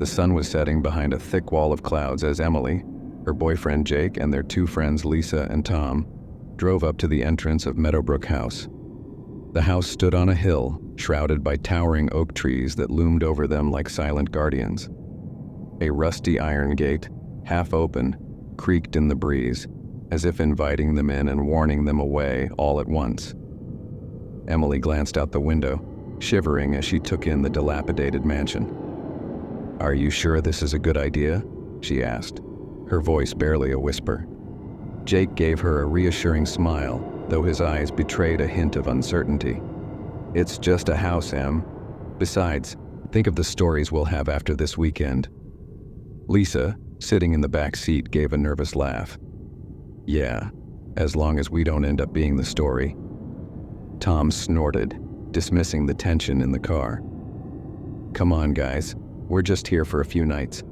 The sun was setting behind a thick wall of clouds as Emily, her boyfriend Jake, and their two friends Lisa and Tom drove up to the entrance of Meadowbrook House. The house stood on a hill, shrouded by towering oak trees that loomed over them like silent guardians. A rusty iron gate, half open, creaked in the breeze, as if inviting them in and warning them away all at once. Emily glanced out the window, shivering as she took in the dilapidated mansion. "Are you sure this is a good idea?" she asked, her voice barely a whisper. Jake gave her a reassuring smile, though his eyes betrayed a hint of uncertainty. "It's just a house, Em. Besides, think of the stories we'll have after this weekend." Lisa, sitting in the back seat, gave a nervous laugh. "Yeah, as long as we don't end up being the story." Tom snorted, dismissing the tension in the car. "Come on, guys. We're just here for a few nights.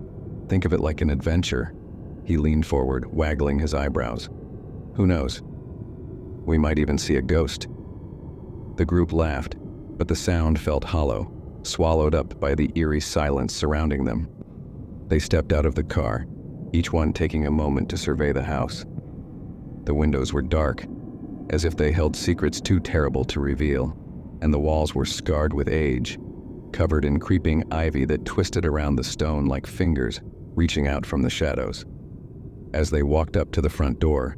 Think of it like an adventure." He leaned forward, waggling his eyebrows. "Who knows? We might even see a ghost." The group laughed, but the sound felt hollow, swallowed up by the eerie silence surrounding them. They stepped out of the car, each one taking a moment to survey the house. The windows were dark, as if they held secrets too terrible to reveal, and the walls were scarred with age, covered in creeping ivy that twisted around the stone like fingers reaching out from the shadows. As they walked up to the front door,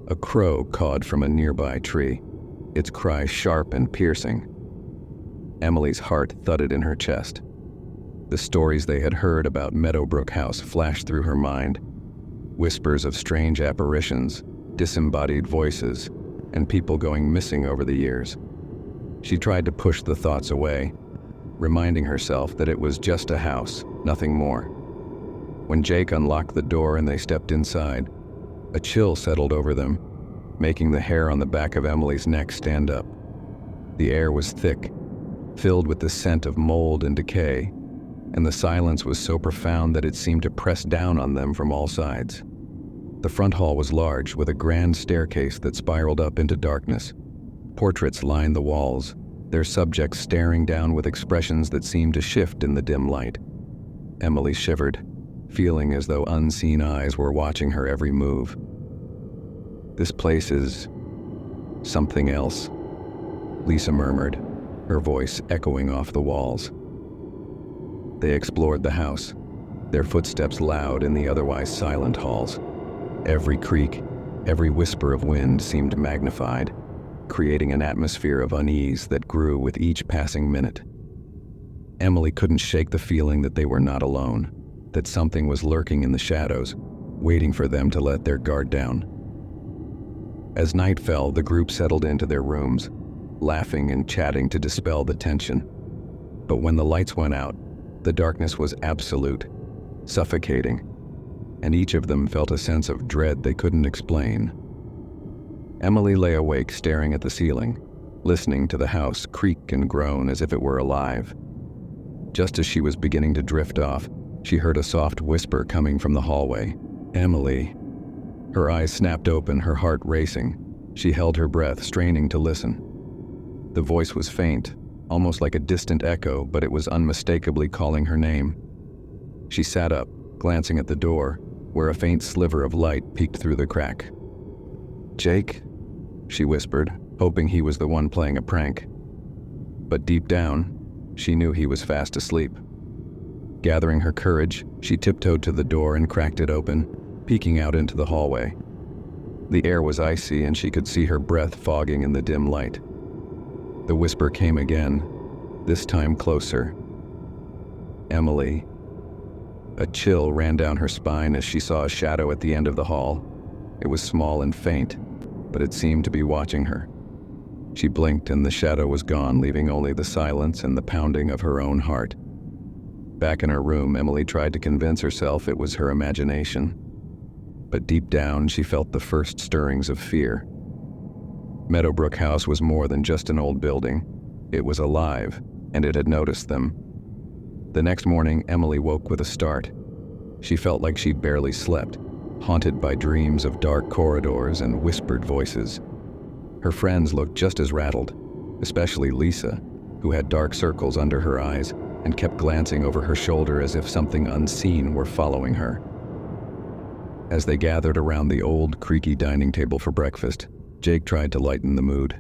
a crow cawed from a nearby tree, its cry sharp and piercing. Emily's heart thudded in her chest. The stories they had heard about Meadowbrook House flashed through her mind, whispers of strange apparitions, disembodied voices, and people going missing over the years. She tried to push the thoughts away, reminding herself that it was just a house, nothing more. When Jake unlocked the door and they stepped inside, a chill settled over them, making the hair on the back of Emily's neck stand up. The air was thick, filled with the scent of mold and decay, and the silence was so profound that it seemed to press down on them from all sides. The front hall was large, with a grand staircase that spiraled up into darkness. Portraits lined the walls, their subjects staring down with expressions that seemed to shift in the dim light. Emily shivered, feeling as though unseen eyes were watching her every move. "This place is something else," Lisa murmured, her voice echoing off the walls. They explored the house, their footsteps loud in the otherwise silent halls. Every creak, every whisper of wind seemed magnified, creating an atmosphere of unease that grew with each passing minute. Emily couldn't shake the feeling that they were not alone, that something was lurking in the shadows, waiting for them to let their guard down. As night fell, the group settled into their rooms, laughing and chatting to dispel the tension. But when the lights went out, the darkness was absolute, suffocating, and each of them felt a sense of dread they couldn't explain. Emily lay awake, staring at the ceiling, listening to the house creak and groan as if it were alive. Just as she was beginning to drift off, she heard a soft whisper coming from the hallway. "Emily." Her eyes snapped open, her heart racing. She held her breath, straining to listen. The voice was faint, almost like a distant echo, but it was unmistakably calling her name. She sat up, glancing at the door, where a faint sliver of light peeked through the crack. "Jake?" she whispered, hoping he was the one playing a prank. But deep down, she knew he was fast asleep. Gathering her courage, she tiptoed to the door and cracked it open, peeking out into the hallway. The air was icy and she could see her breath fogging in the dim light. The whisper came again, this time closer. "Emily." A chill ran down her spine as she saw a shadow at the end of the hall. It was small and faint, but it seemed to be watching her. She blinked and the shadow was gone, leaving only the silence and the pounding of her own heart. Back in her room, Emily tried to convince herself it was her imagination. But deep down, she felt the first stirrings of fear. Meadowbrook House was more than just an old building. It was alive, and it had noticed them. The next morning, Emily woke with a start. She felt like she'd barely slept, haunted by dreams of dark corridors and whispered voices. Her friends looked just as rattled, especially Lisa, who had dark circles under her eyes and kept glancing over her shoulder as if something unseen were following her. As they gathered around the old, creaky dining table for breakfast, Jake tried to lighten the mood.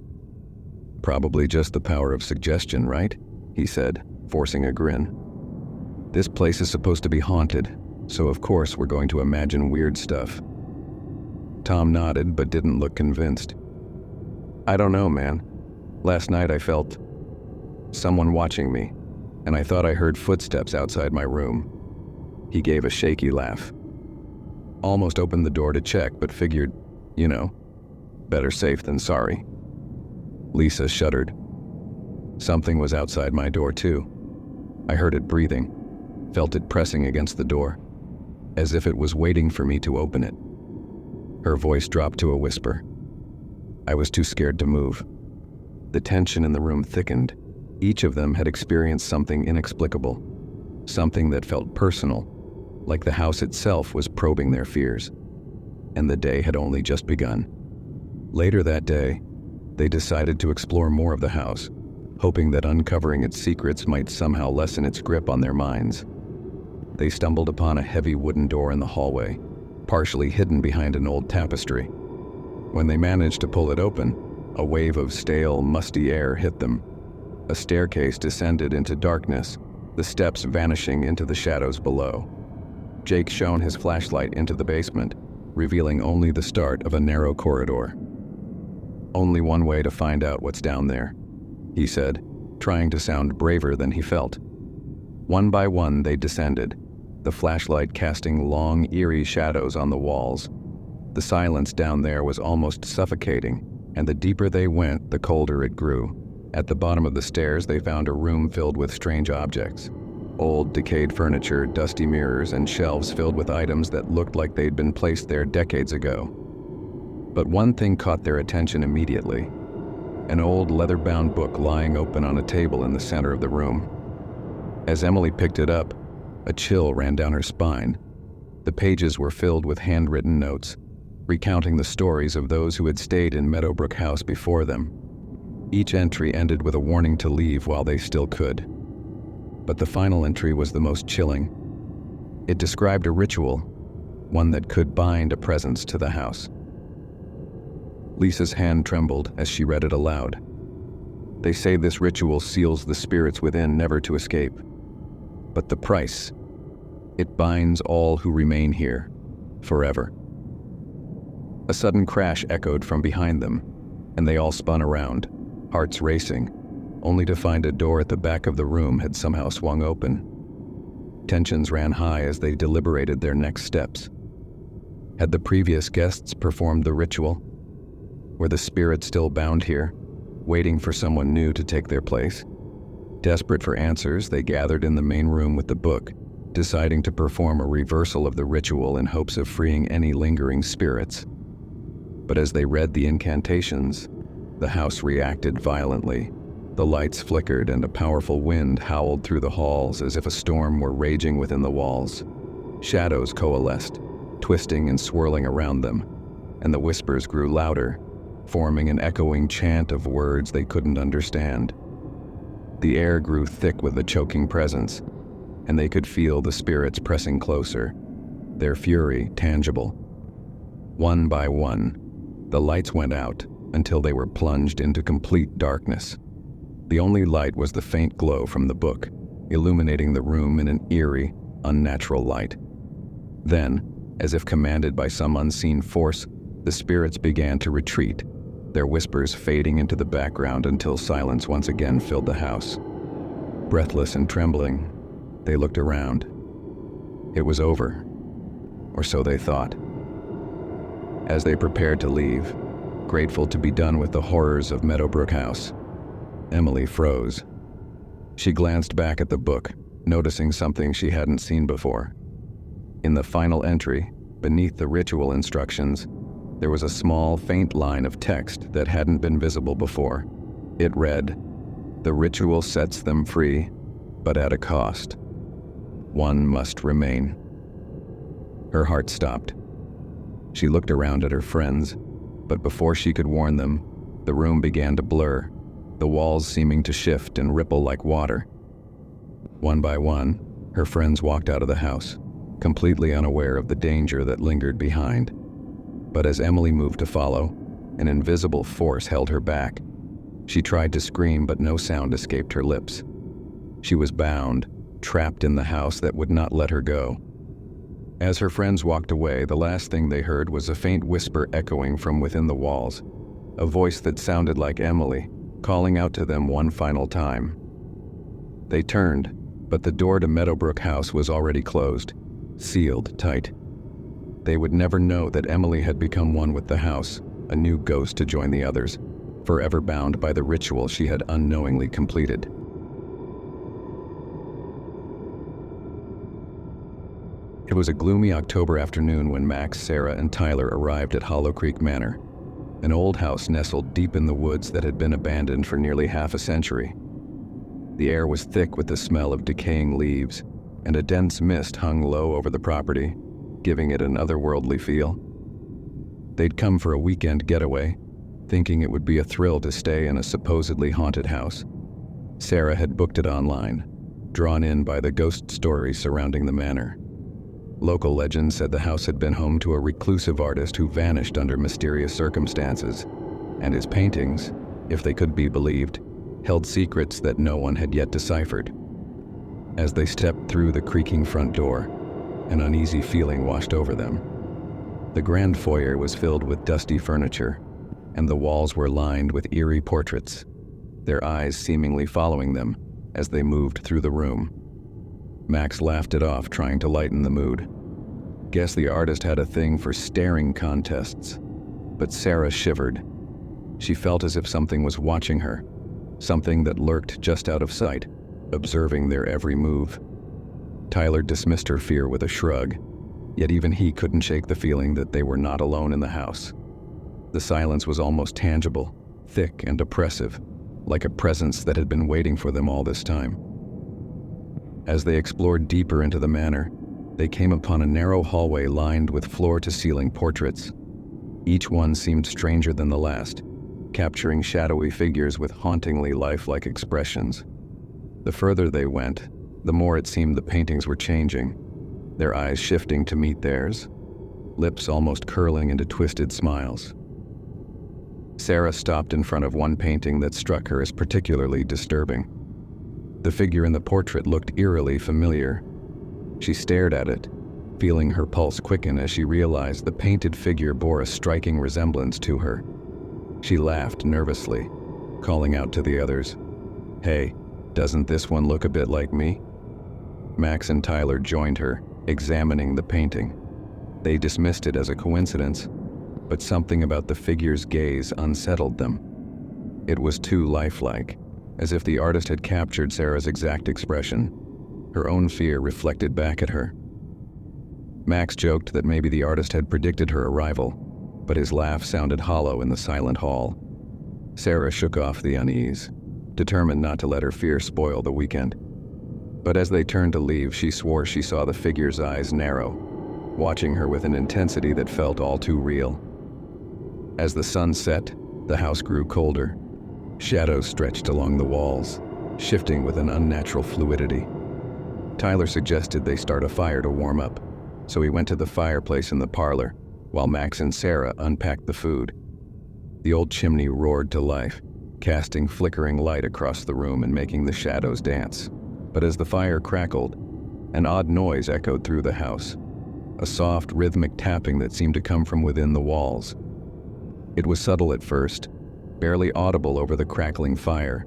"Probably just the power of suggestion, right?" he said, forcing a grin. "This place is supposed to be haunted, so of course we're going to imagine weird stuff." Tom nodded but didn't look convinced. "I don't know, man. Last night I felt someone watching me, and I thought I heard footsteps outside my room." He gave a shaky laugh. "Almost opened the door to check, but figured, better safe than sorry." Lisa shuddered. "Something was outside my door too. I heard it breathing, felt it pressing against the door, as if it was waiting for me to open it." Her voice dropped to a whisper. I was too scared to move. The tension in the room thickened. Each of them had experienced something inexplicable, something that felt personal, like the house itself was probing their fears. And the day had only just begun. Later that day, they decided to explore more of the house, hoping that uncovering its secrets might somehow lessen its grip on their minds. They stumbled upon a heavy wooden door in the hallway, partially hidden behind an old tapestry. When they managed to pull it open, a wave of stale, musty air hit them. A staircase descended into darkness, the steps vanishing into the shadows below. Jake shone his flashlight into the basement, revealing only the start of a narrow corridor. "Only one way to find out what's down there," he said, trying to sound braver than he felt. One by one they descended, the flashlight casting long, eerie shadows on the walls. The silence down there was almost suffocating, and the deeper they went, the colder it grew. At the bottom of the stairs, they found a room filled with strange objects. Old, decayed furniture, dusty mirrors, and shelves filled with items that looked like they'd been placed there decades ago. But one thing caught their attention immediately: an old leather-bound book lying open on a table in the center of the room. As Emily picked it up, a chill ran down her spine. The pages were filled with handwritten notes, recounting the stories of those who had stayed in Meadowbrook House before them. Each entry ended with a warning to leave while they still could. But the final entry was the most chilling. It described a ritual, one that could bind a presence to the house. Lisa's hand trembled as she read it aloud. "They say this ritual seals the spirits within never to escape. But the price, it binds all who remain here, forever." A sudden crash echoed from behind them, and they all spun around, hearts racing, only to find a door at the back of the room had somehow swung open. Tensions ran high as they deliberated their next steps. Had the previous guests performed the ritual? Were the spirits still bound here, waiting for someone new to take their place? Desperate for answers, they gathered in the main room with the book, deciding to perform a reversal of the ritual in hopes of freeing any lingering spirits. But as they read the incantations, the house reacted violently. The lights flickered and a powerful wind howled through the halls as if a storm were raging within the walls. Shadows coalesced, twisting and swirling around them, and the whispers grew louder, forming an echoing chant of words they couldn't understand. The air grew thick with a choking presence, and they could feel the spirits pressing closer, their fury tangible. One by one, the lights went out until they were plunged into complete darkness. The only light was the faint glow from the book, illuminating the room in an eerie, unnatural light. Then, as if commanded by some unseen force, the spirits began to retreat, their whispers fading into the background until silence once again filled the house. Breathless and trembling, they looked around. It was over, or so they thought. As they prepared to leave, grateful to be done with the horrors of Meadowbrook House, Emily froze. She glanced back at the book, noticing something she hadn't seen before. In the final entry, beneath the ritual instructions, there was a small, faint line of text that hadn't been visible before. It read, "The ritual sets them free, but at a cost. One must remain." Her heart stopped. She looked around at her friends, but before she could warn them, the room began to blur, the walls seeming to shift and ripple like water. One by one, her friends walked out of the house, completely unaware of the danger that lingered behind. But as Emily moved to follow, an invisible force held her back. She tried to scream, but no sound escaped her lips. She was bound, trapped in the house that would not let her go. As her friends walked away, the last thing they heard was a faint whisper echoing from within the walls, a voice that sounded like Emily, calling out to them one final time. They turned, but the door to Meadowbrook House was already closed, sealed tight. They would never know that Emily had become one with the house, a new ghost to join the others, forever bound by the ritual she had unknowingly completed. It was a gloomy October afternoon when Max, Sarah, and Tyler arrived at Hollow Creek Manor, an old house nestled deep in the woods that had been abandoned for nearly half a century. The air was thick with the smell of decaying leaves, and a dense mist hung low over the property, giving it an otherworldly feel. They'd come for a weekend getaway, thinking it would be a thrill to stay in a supposedly haunted house. Sarah had booked it online, drawn in by the ghost stories surrounding the manor. Local legend said the house had been home to a reclusive artist who vanished under mysterious circumstances, and his paintings, if they could be believed, held secrets that no one had yet deciphered. As they stepped through the creaking front door, an uneasy feeling washed over them. The grand foyer was filled with dusty furniture, and the walls were lined with eerie portraits, their eyes seemingly following them as they moved through the room. Max laughed it off, trying to lighten the mood. Guess the artist had a thing for staring contests. But Sarah shivered. She felt as if something was watching her, something that lurked just out of sight, observing their every move. Tyler dismissed her fear with a shrug, yet even he couldn't shake the feeling that they were not alone in the house. The silence was almost tangible, thick and oppressive, like a presence that had been waiting for them all this time. As they explored deeper into the manor, they came upon a narrow hallway lined with floor-to-ceiling portraits. Each one seemed stranger than the last, capturing shadowy figures with hauntingly lifelike expressions. The further they went, the more it seemed the paintings were changing, their eyes shifting to meet theirs, lips almost curling into twisted smiles. Sarah stopped in front of one painting that struck her as particularly disturbing. The figure in the portrait looked eerily familiar. She stared at it, feeling her pulse quicken as she realized the painted figure bore a striking resemblance to her. She laughed nervously, calling out to the others, "Hey, doesn't this one look a bit like me?" Max and Tyler joined her, examining the painting. They dismissed it as a coincidence, but something about the figure's gaze unsettled them. It was too lifelike, as if the artist had captured Sarah's exact expression. Her own fear reflected back at her. Max joked that maybe the artist had predicted her arrival, but his laugh sounded hollow in the silent hall. Sarah shook off the unease, determined not to let her fear spoil the weekend. But as they turned to leave, she swore she saw the figure's eyes narrow, watching her with an intensity that felt all too real. As the sun set, the house grew colder. Shadows stretched along the walls, shifting with an unnatural fluidity. Tyler suggested they start a fire to warm up, so he went to the fireplace in the parlor, while Max and Sarah unpacked the food. The old chimney roared to life, casting flickering light across the room and making the shadows dance. But as the fire crackled, an odd noise echoed through the house, a soft, rhythmic tapping that seemed to come from within the walls. It was subtle at first, barely audible over the crackling fire,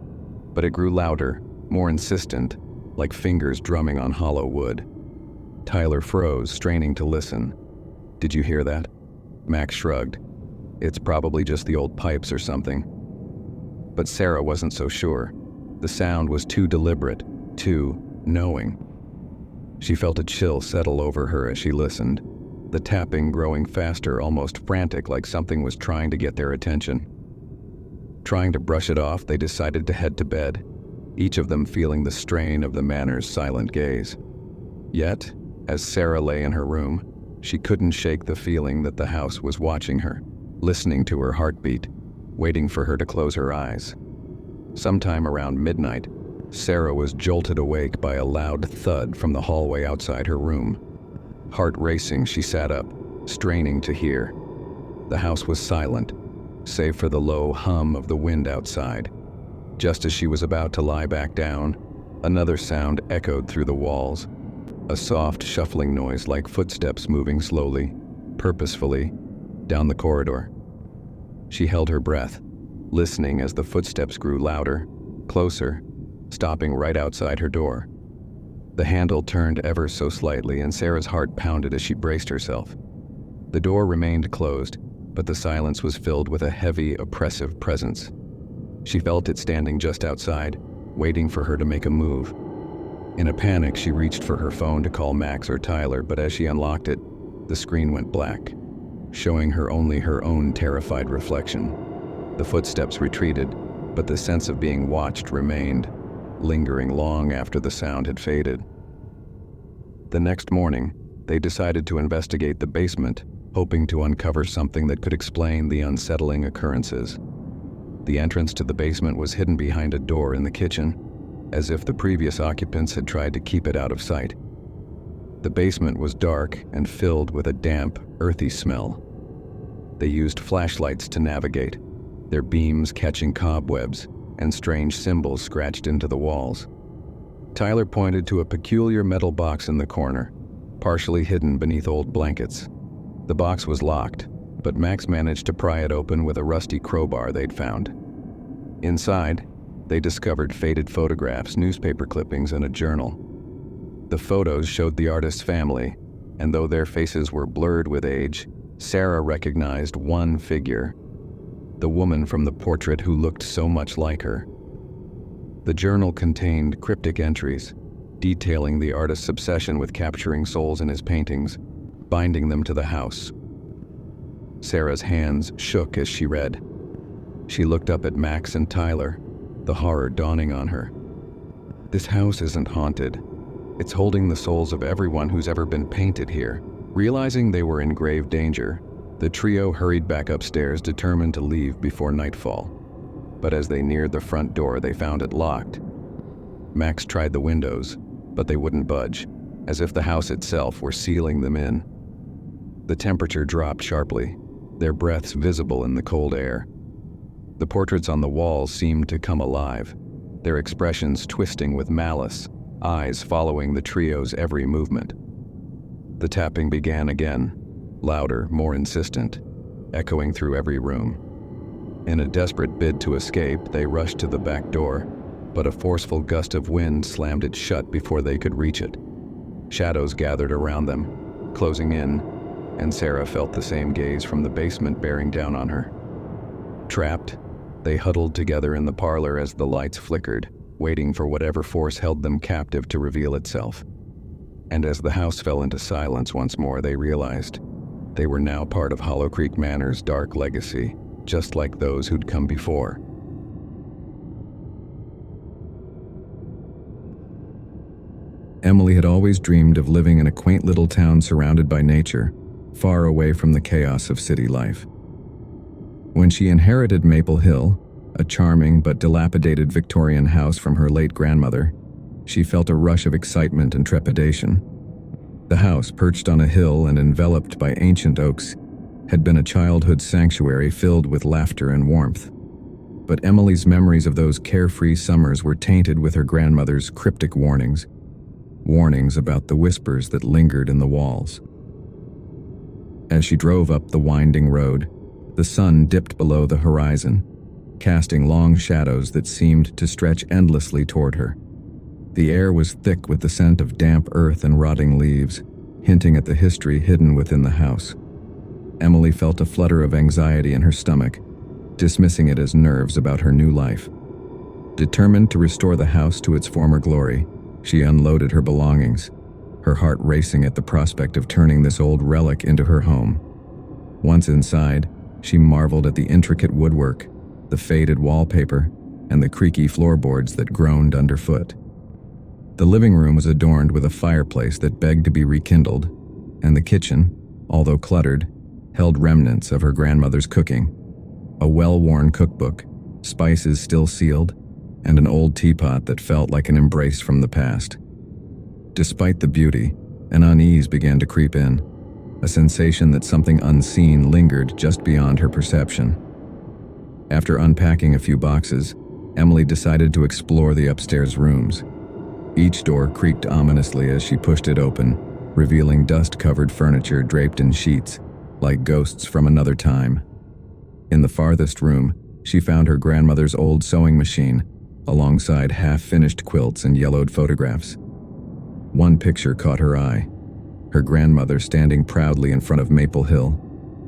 but it grew louder, more insistent, like fingers drumming on hollow wood. Tyler froze, straining to listen. "Did you hear that?" Max shrugged. "It's probably just the old pipes or something." But Sarah wasn't so sure. The sound was too deliberate, too knowing. She felt a chill settle over her as she listened, the tapping growing faster, almost frantic, like something was trying to get their attention. Trying to brush it off, they decided to head to bed, each of them feeling the strain of the manor's silent gaze. Yet, as Sarah lay in her room, she couldn't shake the feeling that the house was watching her, listening to her heartbeat, waiting for her to close her eyes. Sometime around midnight, Sarah was jolted awake by a loud thud from the hallway outside her room. Heart racing, she sat up, straining to hear. The house was silent, save for the low hum of the wind outside. Just as she was about to lie back down, another sound echoed through the walls, a soft shuffling noise like footsteps moving slowly, purposefully, down the corridor. She held her breath, listening as the footsteps grew louder, closer, stopping right outside her door. The handle turned ever so slightly, and Sarah's heart pounded as she braced herself. The door remained closed, but the silence was filled with a heavy, oppressive presence. She felt it standing just outside, waiting for her to make a move. In a panic, she reached for her phone to call Max or Tyler, but as she unlocked it, the screen went black, showing her only her own terrified reflection. The footsteps retreated, but the sense of being watched remained, lingering long after the sound had faded. The next morning, they decided to investigate the basement, hoping to uncover something that could explain the unsettling occurrences. The entrance to the basement was hidden behind a door in the kitchen, as if the previous occupants had tried to keep it out of sight. The basement was dark and filled with a damp, earthy smell. They used flashlights to navigate, their beams catching cobwebs and strange symbols scratched into the walls. Tyler pointed to a peculiar metal box in the corner, partially hidden beneath old blankets. The box was locked, but Max managed to pry it open with a rusty crowbar they'd found. Inside, they discovered faded photographs, newspaper clippings, and a journal. The photos showed the artist's family, and though their faces were blurred with age, Sarah recognized one figure, the woman from the portrait who looked so much like her. The journal contained cryptic entries, detailing the artist's obsession with capturing souls in his paintings, binding them to the house. Sarah's hands shook as she read. She looked up at Max and Tyler, the horror dawning on her. This house isn't haunted. It's holding the souls of everyone who's ever been painted here. Realizing they were in grave danger, the trio hurried back upstairs, determined to leave before nightfall. But as they neared the front door, they found it locked. Max tried the windows, but they wouldn't budge, as if the house itself were sealing them in. The temperature dropped sharply, their breaths visible in the cold air. The portraits on the walls seemed to come alive, their expressions twisting with malice, eyes following the trio's every movement. The tapping began again, louder, more insistent, echoing through every room. In a desperate bid to escape, they rushed to the back door, but a forceful gust of wind slammed it shut before they could reach it. Shadows gathered around them, closing in, and Sarah felt the same gaze from the basement bearing down on her. Trapped, they huddled together in the parlor as the lights flickered, waiting for whatever force held them captive to reveal itself. And as the house fell into silence once more, they realized they were now part of Hollow Creek Manor's dark legacy, just like those who'd come before. Emily had always dreamed of living in a quaint little town surrounded by nature, far away from the chaos of city life. When she inherited Maple Hill, a charming but dilapidated Victorian house from her late grandmother, she felt a rush of excitement and trepidation. The house, perched on a hill and enveloped by ancient oaks, had been a childhood sanctuary filled with laughter and warmth. But Emily's memories of those carefree summers were tainted with her grandmother's cryptic warnings about the whispers that lingered in the walls. As she drove up the winding road, the sun dipped below the horizon, casting long shadows that seemed to stretch endlessly toward her. The air was thick with the scent of damp earth and rotting leaves, hinting at the history hidden within the house. Emily felt a flutter of anxiety in her stomach, dismissing it as nerves about her new life. Determined to restore the house to its former glory, she unloaded her belongings, her heart racing at the prospect of turning this old relic into her home. Once inside, she marveled at the intricate woodwork, the faded wallpaper, and the creaky floorboards that groaned underfoot. The living room was adorned with a fireplace that begged to be rekindled, and the kitchen, although cluttered, held remnants of her grandmother's cooking. A well-worn cookbook, spices still sealed, and an old teapot that felt like an embrace from the past. Despite the beauty, an unease began to creep in, a sensation that something unseen lingered just beyond her perception. After unpacking a few boxes, Emily decided to explore the upstairs rooms. Each door creaked ominously as she pushed it open, revealing dust-covered furniture draped in sheets, like ghosts from another time. In the farthest room, she found her grandmother's old sewing machine, alongside half-finished quilts and yellowed photographs. One picture caught her eye, her grandmother standing proudly in front of Maple Hill,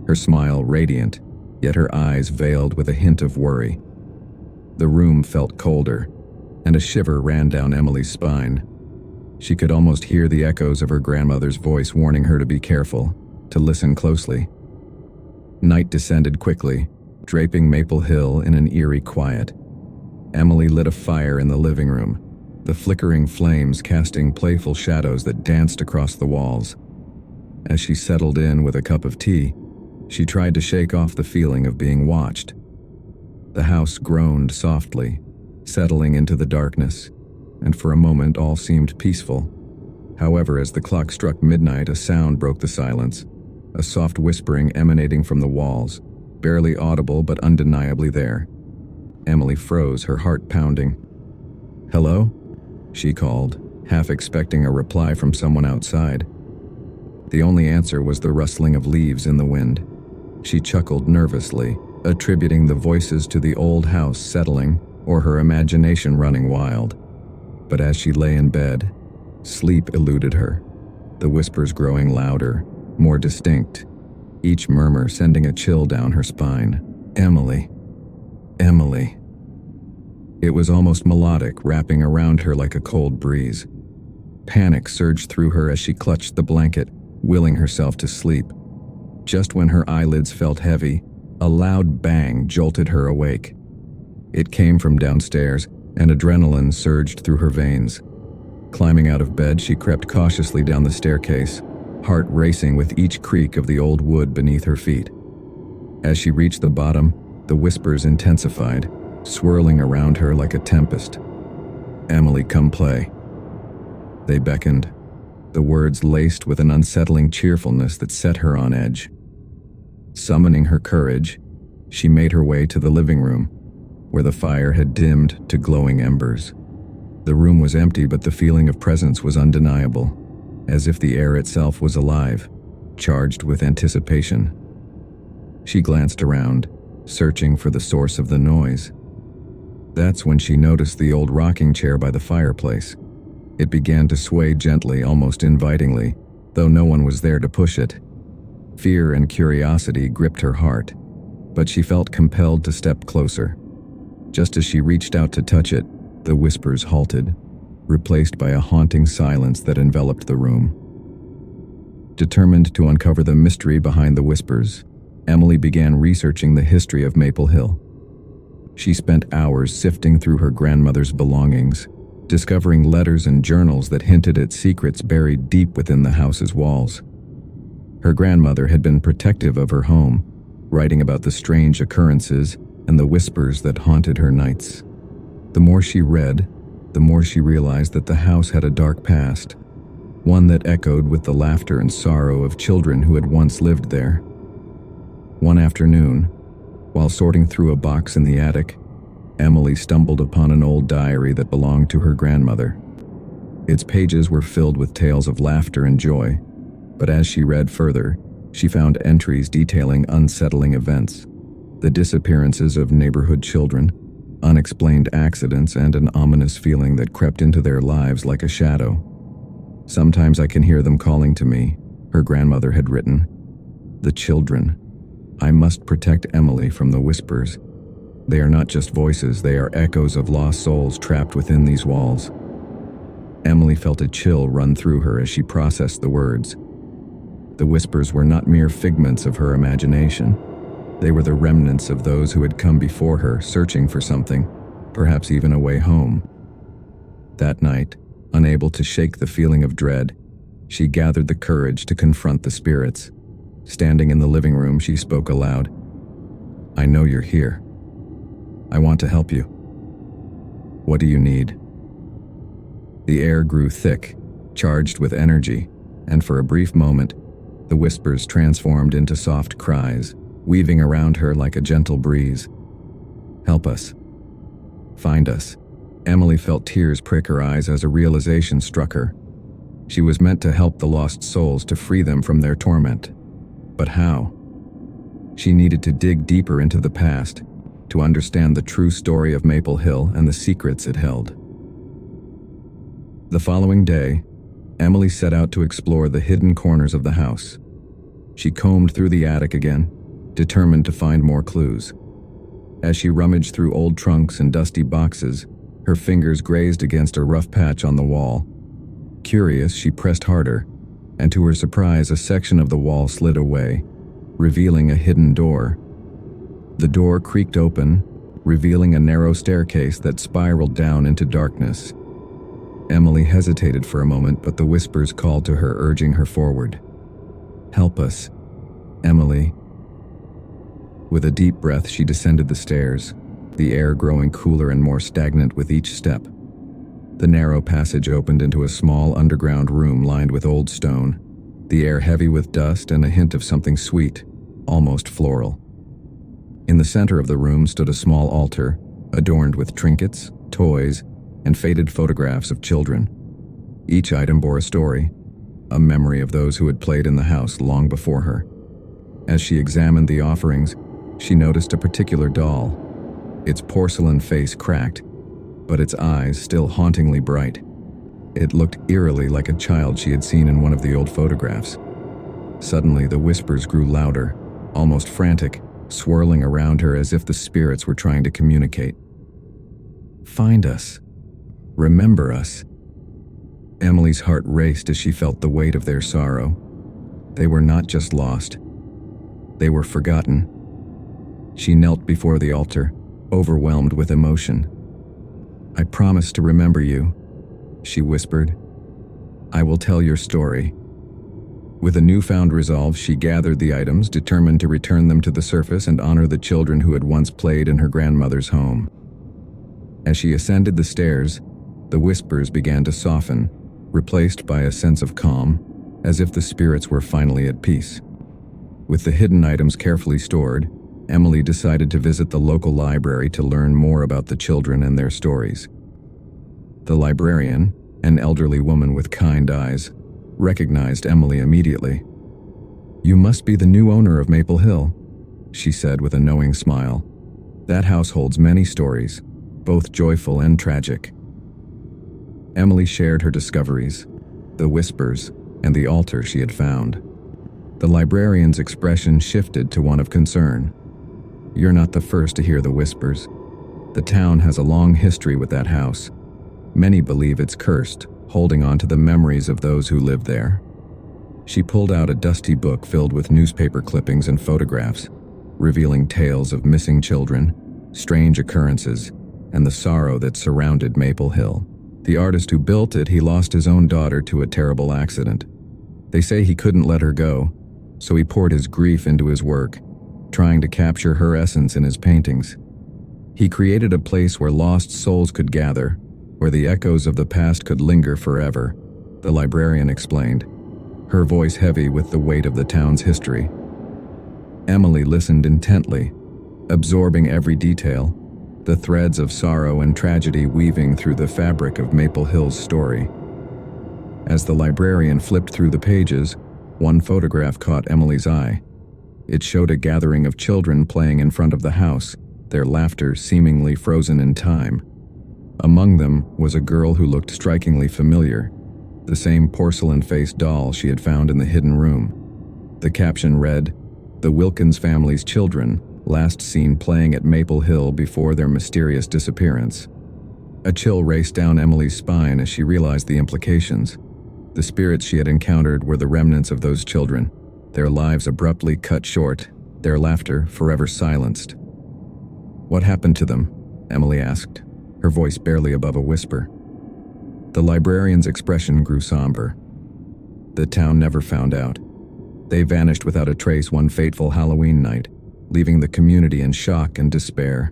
her smile radiant, yet her eyes veiled with a hint of worry. The room felt colder, and a shiver ran down Emily's spine. She could almost hear the echoes of her grandmother's voice warning her to be careful, to listen closely. Night descended quickly, draping Maple Hill in an eerie quiet. Emily lit a fire in the living room, the flickering flames casting playful shadows that danced across the walls. As she settled in with a cup of tea, she tried to shake off the feeling of being watched. The house groaned softly, settling into the darkness, and for a moment all seemed peaceful. However, as the clock struck midnight, a sound broke the silence, a soft whispering emanating from the walls, barely audible but undeniably there. Emily froze, her heart pounding. "Hello?" she called, half expecting a reply from someone outside. The only answer was the rustling of leaves in the wind. She chuckled nervously, attributing the voices to the old house settling or her imagination running wild. But as she lay in bed, sleep eluded her, the whispers growing louder, more distinct, each murmur sending a chill down her spine. "Emily. Emily." It was almost melodic, wrapping around her like a cold breeze. Panic surged through her as she clutched the blanket, willing herself to sleep. Just when her eyelids felt heavy, a loud bang jolted her awake. It came from downstairs, and adrenaline surged through her veins. Climbing out of bed, she crept cautiously down the staircase, heart racing with each creak of the old wood beneath her feet. As she reached the bottom, the whispers intensified, swirling around her like a tempest. "Emily, come play." They beckoned, the words laced with an unsettling cheerfulness that set her on edge. Summoning her courage, she made her way to the living room, where the fire had dimmed to glowing embers. The room was empty, but the feeling of presence was undeniable, as if the air itself was alive, charged with anticipation. She glanced around, searching for the source of the noise. That's when she noticed the old rocking chair by the fireplace. It began to sway gently, almost invitingly, though no one was there to push it. Fear and curiosity gripped her heart, but she felt compelled to step closer. Just as she reached out to touch it, the whispers halted, replaced by a haunting silence that enveloped the room. Determined to uncover the mystery behind the whispers, Emily began researching the history of Maple Hill. She spent hours sifting through her grandmother's belongings, discovering letters and journals that hinted at secrets buried deep within the house's walls. Her grandmother had been protective of her home, writing about the strange occurrences and the whispers that haunted her nights. The more she read, the more she realized that the house had a dark past, one that echoed with the laughter and sorrow of children who had once lived there. One afternoon, while sorting through a box in the attic, Emily stumbled upon an old diary that belonged to her grandmother. Its pages were filled with tales of laughter and joy, but as she read further, she found entries detailing unsettling events, the disappearances of neighborhood children, unexplained accidents, and an ominous feeling that crept into their lives like a shadow. "Sometimes I can hear them calling to me," her grandmother had written. "The children. I must protect Emily from the whispers. They are not just voices, they are echoes of lost souls trapped within these walls." Emily felt a chill run through her as she processed the words. The whispers were not mere figments of her imagination. They were the remnants of those who had come before her, searching for something, perhaps even a way home. That night, unable to shake the feeling of dread, she gathered the courage to confront the spirits. Standing in the living room, she spoke aloud. "I know you're here. I want to help you." What do you need?" The air grew thick, charged with energy, and for a brief moment, the whispers transformed into soft cries, weaving around her like a gentle breeze. "Help us. Find us." Emily felt tears prick her eyes as a realization struck her. She was meant to help the lost souls, to free them from their torment. But how? She needed to dig deeper into the past, to understand the true story of Maple Hill and the secrets it held. The following day, Emily set out to explore the hidden corners of the house. She combed through the attic again, determined to find more clues. As she rummaged through old trunks and dusty boxes, her fingers grazed against a rough patch on the wall. Curious, she pressed harder, and to her surprise, a section of the wall slid away, revealing a hidden door. The door creaked open, revealing a narrow staircase that spiraled down into darkness. Emily hesitated for a moment, but the whispers called to her, urging her forward. "Help us, Emily." With a deep breath, she descended the stairs, the air growing cooler and more stagnant with each step. The narrow passage opened into a small underground room lined with old stone, the air heavy with dust and a hint of something sweet, almost floral. In the center of the room stood a small altar, adorned with trinkets, toys, and faded photographs of children. Each item bore a story, a memory of those who had played in the house long before her. As she examined the offerings, she noticed a particular doll. Its porcelain face cracked, but its eyes still hauntingly bright. It looked eerily like a child she had seen in one of the old photographs. Suddenly, the whispers grew louder, almost frantic, swirling around her as if the spirits were trying to communicate. "Find us. Remember us." Emily's heart raced as she felt the weight of their sorrow. They were not just lost. They were forgotten. She knelt before the altar, overwhelmed with emotion. "I promise to remember you," she whispered. "I will tell your story." With a newfound resolve, she gathered the items, determined to return them to the surface and honor the children who had once played in her grandmother's home. As she ascended the stairs, the whispers began to soften, replaced by a sense of calm, as if the spirits were finally at peace. With the hidden items carefully stored, Emily decided to visit the local library to learn more about the children and their stories. The librarian, an elderly woman with kind eyes, recognized Emily immediately. "You must be the new owner of Maple Hill," she said with a knowing smile. "That house holds many stories, both joyful and tragic." Emily shared her discoveries, the whispers, and the altar she had found. The librarian's expression shifted to one of concern. "You're not the first to hear the whispers. The town has a long history with that house. Many believe it's cursed, holding on to the memories of those who lived there." She pulled out a dusty book filled with newspaper clippings and photographs, revealing tales of missing children, strange occurrences, and the sorrow that surrounded Maple Hill. The artist who built it, he lost his own daughter to a terrible accident. They say he couldn't let her go, so he poured his grief into his work, trying to capture her essence in his paintings. He created a place where lost souls could gather, where the echoes of the past could linger forever, the librarian explained, her voice heavy with the weight of the town's history. Emily listened intently, absorbing every detail, the threads of sorrow and tragedy weaving through the fabric of Maple Hill's story. As the librarian flipped through the pages, one photograph caught Emily's eye. It showed a gathering of children playing in front of the house, their laughter seemingly frozen in time. Among them was a girl who looked strikingly familiar, the same porcelain-faced doll she had found in the hidden room. The caption read, "The Wilkins family's children, last seen playing at Maple Hill before their mysterious disappearance." A chill raced down Emily's spine as she realized the implications. The spirits she had encountered were the remnants of those children, their lives abruptly cut short, their laughter forever silenced. "What happened to them?" Emily asked, her voice barely above a whisper. The librarian's expression grew somber. "The town never found out. They vanished without a trace one fateful Halloween night, leaving the community in shock and despair."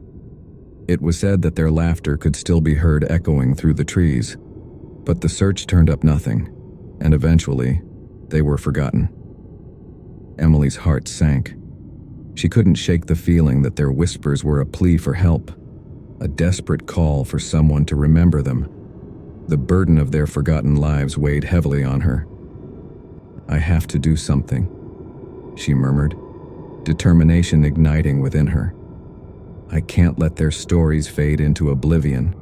It was said that their laughter could still be heard echoing through the trees, but the search turned up nothing, and eventually, they were forgotten. Emily's heart sank. She couldn't shake the feeling that their whispers were a plea for help, a desperate call for someone to remember them. The burden of their forgotten lives weighed heavily on her. "I have to do something," she murmured, determination igniting within her. "I can't let their stories fade into oblivion."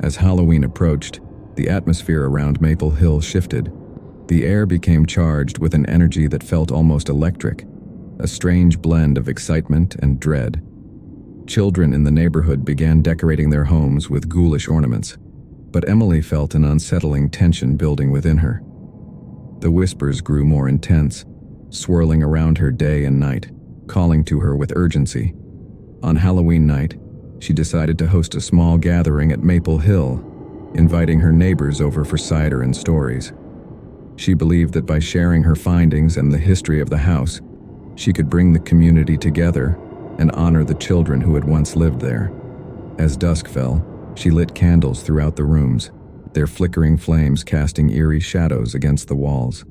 As Halloween approached, the atmosphere around Maple Hill shifted. The air became charged with an energy that felt almost electric, a strange blend of excitement and dread. Children in the neighborhood began decorating their homes with ghoulish ornaments, but Emily felt an unsettling tension building within her. The whispers grew more intense, swirling around her day and night, calling to her with urgency. On Halloween night, she decided to host a small gathering at Maple Hill, inviting her neighbors over for cider and stories. She believed that by sharing her findings and the history of the house, she could bring the community together and honor the children who had once lived there. As dusk fell, she lit candles throughout the rooms, their flickering flames casting eerie shadows against the walls.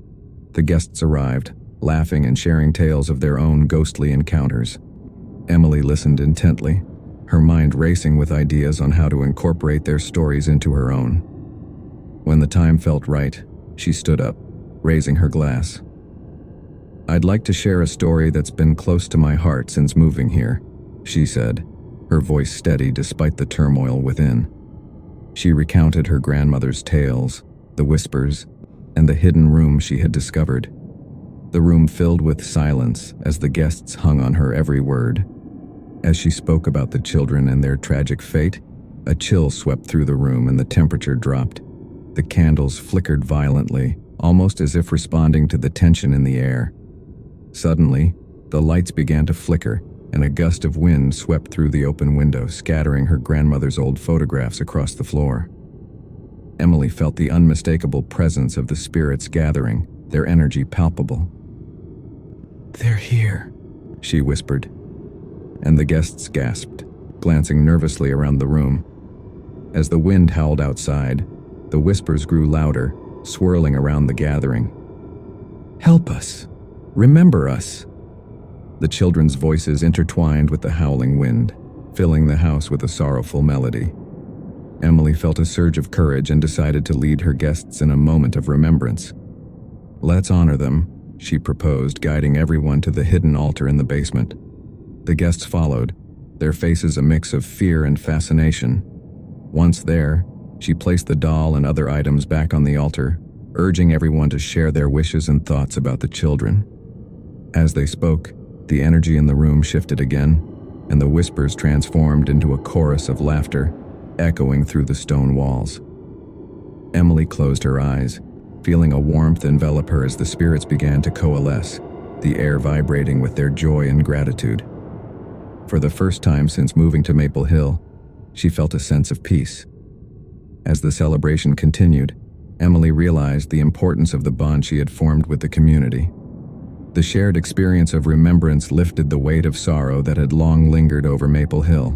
The guests arrived, laughing and sharing tales of their own ghostly encounters. Emily listened intently, her mind racing with ideas on how to incorporate their stories into her own. When the time felt right, she stood up, raising her glass. "I'd like to share a story that's been close to my heart since moving here," she said, her voice steady despite the turmoil within. She recounted her grandmother's tales, the whispers, and the hidden room she had discovered. The room filled with silence as the guests hung on her every word. As she spoke about the children and their tragic fate, a chill swept through the room and the temperature dropped. The candles flickered violently, almost as if responding to the tension in the air. Suddenly, the lights began to flicker, and a gust of wind swept through the open window, scattering her grandmother's old photographs across the floor. Emily felt the unmistakable presence of the spirits gathering, their energy palpable. "They're here," she whispered, and the guests gasped, glancing nervously around the room. As the wind howled outside, the whispers grew louder, swirling around the gathering. "Help us! Remember us!" The children's voices intertwined with the howling wind, filling the house with a sorrowful melody. Emily felt a surge of courage and decided to lead her guests in a moment of remembrance. "Let's honor them," she proposed, guiding everyone to the hidden altar in the basement. The guests followed, their faces a mix of fear and fascination. Once there, she placed the doll and other items back on the altar, urging everyone to share their wishes and thoughts about the children. As they spoke, the energy in the room shifted again, and the whispers transformed into a chorus of laughter, echoing through the stone walls. Emily closed her eyes, feeling a warmth envelop her as the spirits began to coalesce, the air vibrating with their joy and gratitude. For the first time since moving to Maple Hill, she felt a sense of peace. As the celebration continued, Emily realized the importance of the bond she had formed with the community. The shared experience of remembrance lifted the weight of sorrow that had long lingered over Maple Hill.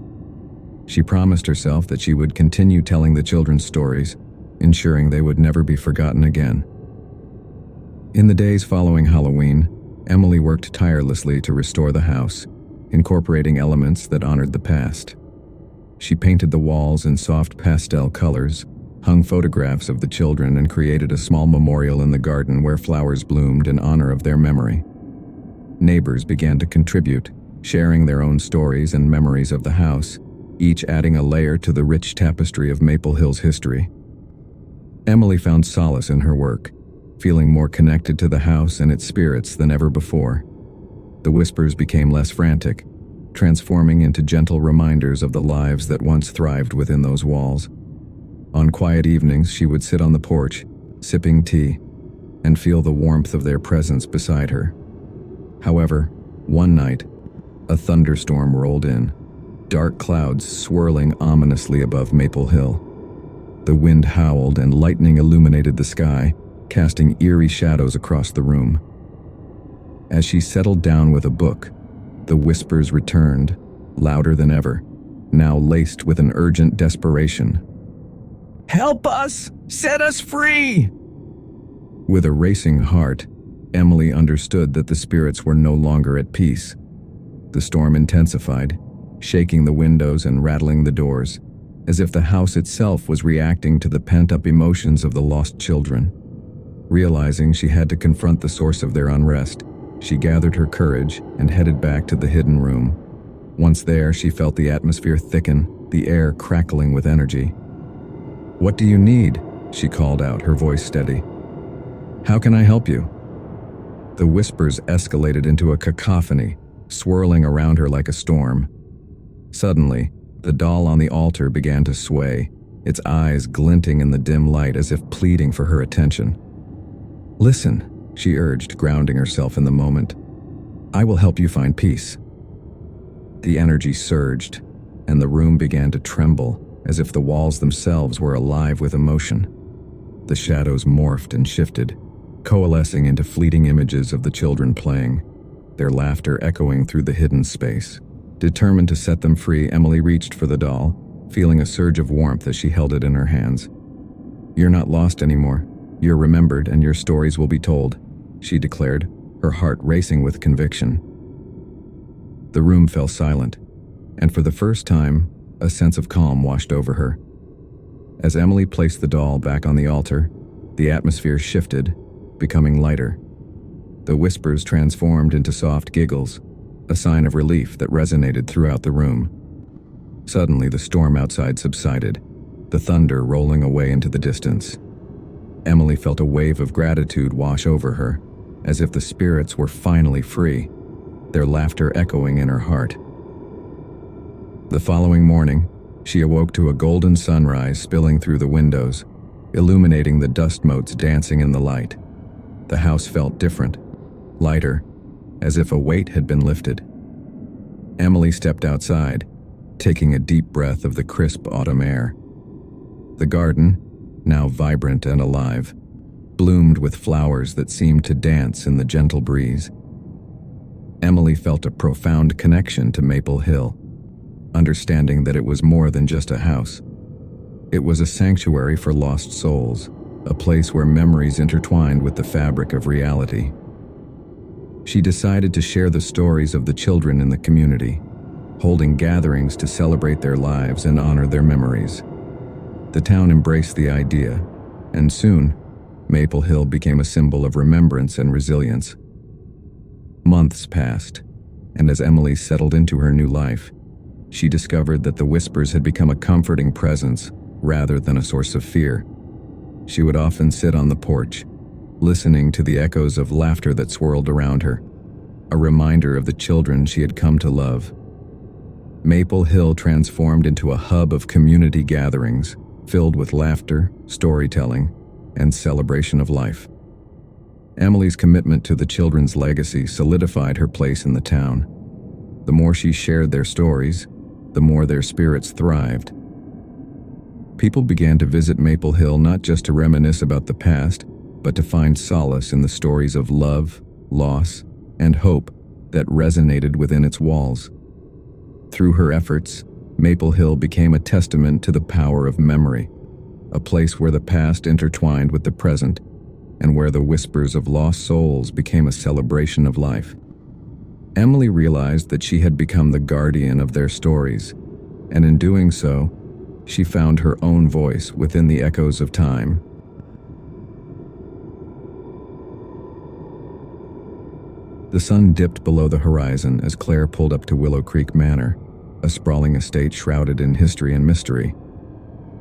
She promised herself that she would continue telling the children's stories, ensuring they would never be forgotten again. In the days following Halloween, Emily worked tirelessly to restore the house, incorporating elements that honored the past. She painted the walls in soft pastel colors, hung photographs of the children, and created a small memorial in the garden where flowers bloomed in honor of their memory. Neighbors began to contribute, sharing their own stories and memories of the house, each adding a layer to the rich tapestry of Maple Hill's history. Emily found solace in her work, feeling more connected to the house and its spirits than ever before. The whispers became less frantic, transforming into gentle reminders of the lives that once thrived within those walls. On quiet evenings, she would sit on the porch, sipping tea, and feel the warmth of their presence beside her. However, one night, a thunderstorm rolled in, dark clouds swirling ominously above Maple Hill. The wind howled and lightning illuminated the sky, casting eerie shadows across the room. As she settled down with a book, the whispers returned, louder than ever, now laced with an urgent desperation. "Help us! Set us free!" With a racing heart, Emily understood that the spirits were no longer at peace. The storm intensified, shaking the windows and rattling the doors, as if the house itself was reacting to the pent-up emotions of the lost children. Realizing she had to confront the source of their unrest, she gathered her courage and headed back to the hidden room. Once there, she felt the atmosphere thicken, the air crackling with energy. "What do you need?" she called out, her voice steady. "How can I help you?" The whispers escalated into a cacophony, swirling around her like a storm. Suddenly, the doll on the altar began to sway, its eyes glinting in the dim light as if pleading for her attention. "Listen," she urged, grounding herself in the moment. "I will help you find peace." The energy surged, and the room began to tremble, as if the walls themselves were alive with emotion. The shadows morphed and shifted, coalescing into fleeting images of the children playing, their laughter echoing through the hidden space. Determined to set them free, Emily reached for the doll, feeling a surge of warmth as she held it in her hands. "You're not lost anymore. You're remembered, and your stories will be told," she declared, her heart racing with conviction. The room fell silent, and for the first time, a sense of calm washed over her. As Emily placed the doll back on the altar, the atmosphere shifted, becoming lighter. The whispers transformed into soft giggles, a sign of relief that resonated throughout the room. Suddenly, the storm outside subsided, the thunder rolling away into the distance. Emily felt a wave of gratitude wash over her, as if the spirits were finally free, their laughter echoing in her heart. The following morning, she awoke to a golden sunrise spilling through the windows, illuminating the dust motes dancing in the light. The house felt different, lighter, as if a weight had been lifted. Emily stepped outside, taking a deep breath of the crisp autumn air. The garden, now vibrant and alive, bloomed with flowers that seemed to dance in the gentle breeze. Emily felt a profound connection to Maple Hill, understanding that it was more than just a house. It was a sanctuary for lost souls, a place where memories intertwined with the fabric of reality. She decided to share the stories of the children in the community, holding gatherings to celebrate their lives and honor their memories. The town embraced the idea, and soon, Maple Hill became a symbol of remembrance and resilience. Months passed, and as Emily settled into her new life, she discovered that the whispers had become a comforting presence rather than a source of fear. She would often sit on the porch, listening to the echoes of laughter that swirled around her, a reminder of the children she had come to love. Maple Hill transformed into a hub of community gatherings, filled with laughter, storytelling, and celebration of life. Emily's commitment to the children's legacy solidified her place in the town. The more she shared their stories, the more their spirits thrived. People began to visit Maple Hill not just to reminisce about the past, but to find solace in the stories of love, loss, and hope that resonated within its walls. Through her efforts, Maple Hill became a testament to the power of memory, a place where the past intertwined with the present, and where the whispers of lost souls became a celebration of life. Emily realized that she had become the guardian of their stories, and in doing so, she found her own voice within the echoes of time. The sun dipped below the horizon as Claire pulled up to Willow Creek Manor, a sprawling estate shrouded in history and mystery.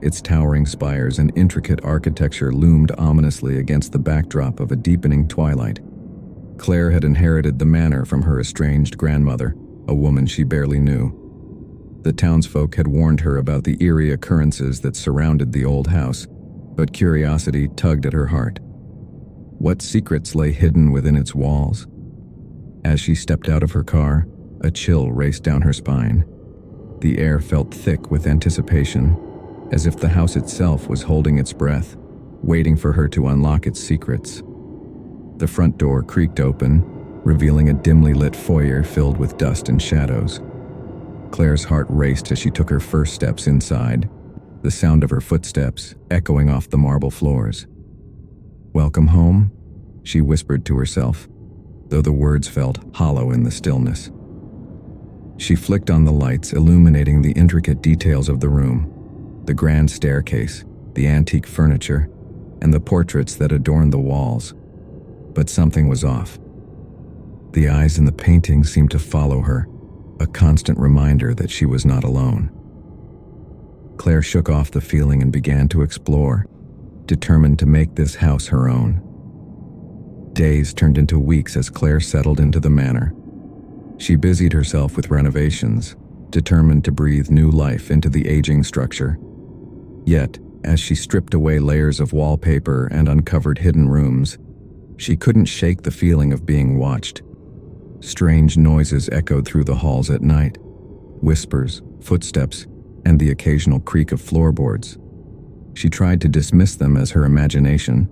Its towering spires and intricate architecture loomed ominously against the backdrop of a deepening twilight. Claire had inherited the manor from her estranged grandmother, a woman she barely knew. The townsfolk had warned her about the eerie occurrences that surrounded the old house, but curiosity tugged at her heart. What secrets lay hidden within its walls? As she stepped out of her car, a chill raced down her spine. The air felt thick with anticipation, as if the house itself was holding its breath, waiting for her to unlock its secrets. The front door creaked open, revealing a dimly lit foyer filled with dust and shadows. Claire's heart raced as she took her first steps inside, the sound of her footsteps echoing off the marble floors. "Welcome home," she whispered to herself, though the words felt hollow in the stillness. She flicked on the lights, illuminating the intricate details of the room, the grand staircase, the antique furniture, and the portraits that adorned the walls. But something was off. The eyes in the paintings seemed to follow her, a constant reminder that she was not alone. Claire shook off the feeling and began to explore, determined to make this house her own. Days turned into weeks as Claire settled into the manor. She busied herself with renovations, determined to breathe new life into the aging structure. Yet, as she stripped away layers of wallpaper and uncovered hidden rooms, she couldn't shake the feeling of being watched. Strange noises echoed through the halls at night, whispers, footsteps, and the occasional creak of floorboards. She tried to dismiss them as her imagination,